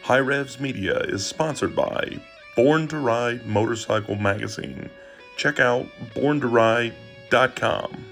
HiRevz Media is sponsored by Born to Ride Motorcycle Magazine. Check out borntoride.com.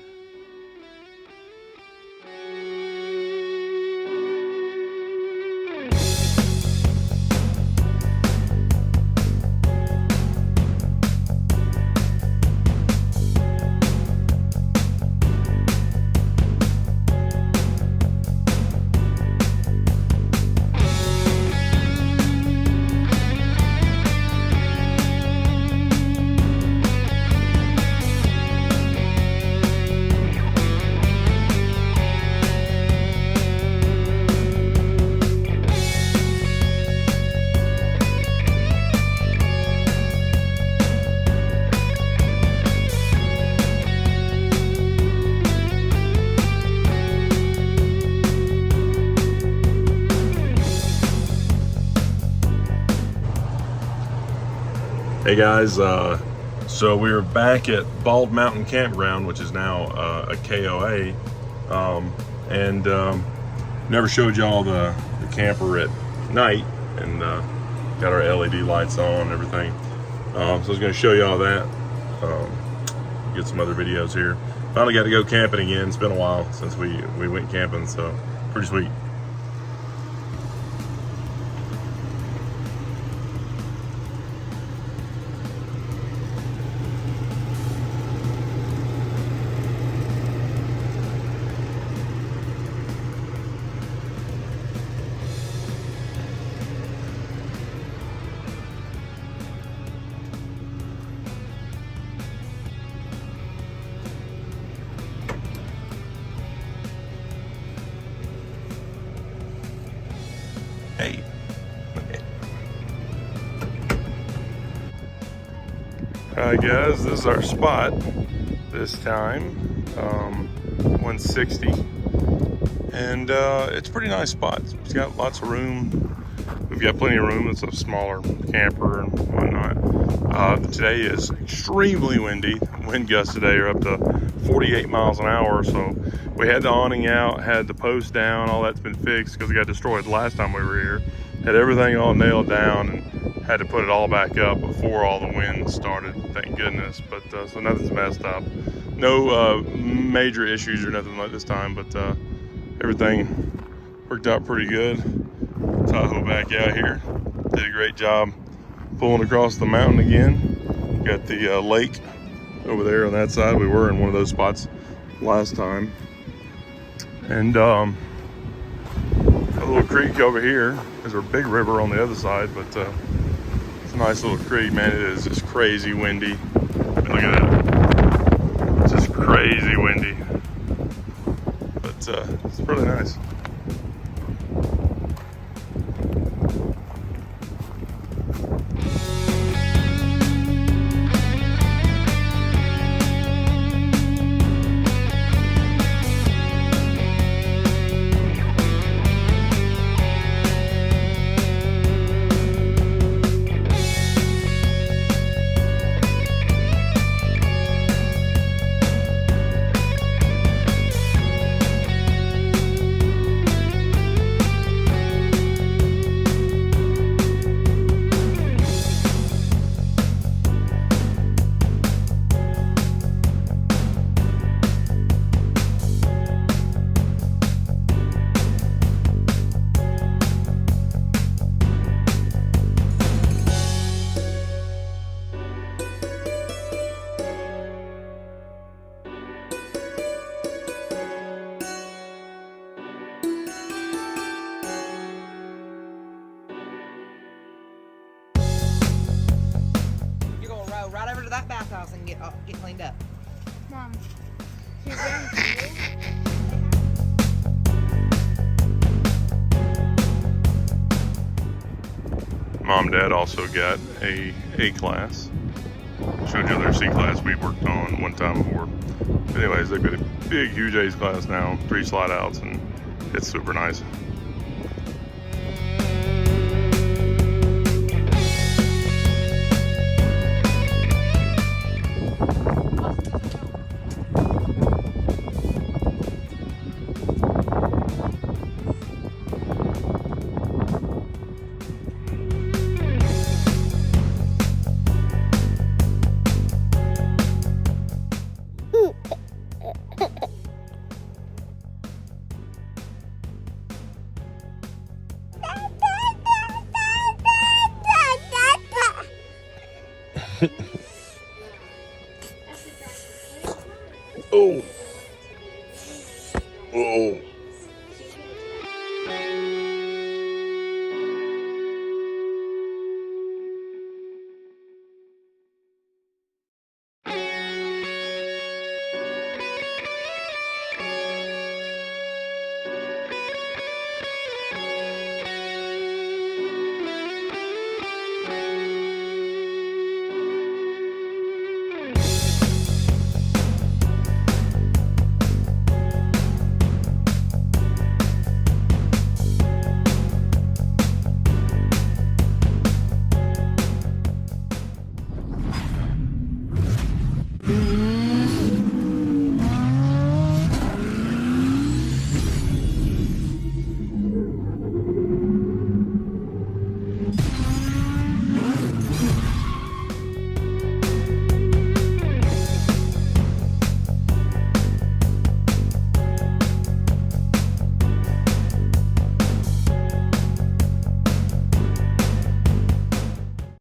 Hey guys, so we were back at Bald Mountain Campground, which is now a KOA, and never showed y'all the camper at night, and got our LED lights on and everything. So I was going to show y'all that, get some other videos here. Finally got to go camping again. It's been a while since we went camping, so pretty sweet. Hey. Alright guys, this is our spot this time, 160, and it's a pretty nice spot. It's got lots of room. We've got plenty of room. It's a smaller camper and whatnot. Today is extremely windy. Wind gusts today are up to 48 miles an hour, so we had the awning out, had the post down, all that's been fixed because it got destroyed the last time we were here. Had everything all nailed down and had to put it all back up before all the wind started, thank goodness. But so nothing's messed up. No major issues or nothing like this time, but everything worked out pretty good. Tahoe back out here. Did a great job pulling across the mountain again. Got the lake over there on that side. We were in one of those spots last time. And a little creek over here. There's a big river on the other side, but it's a nice little creek, man. It is just crazy windy. Look at that. It's just crazy windy. But it's really nice. Right over to that bathhouse and get cleaned up. Mom, she's wearing heels. Mom and Dad also got a A-class. Showed you their C-class we worked on one time before. But anyways, they've got a big, huge A's class now, 3 slide outs, and it's super nice. Oh. Oh.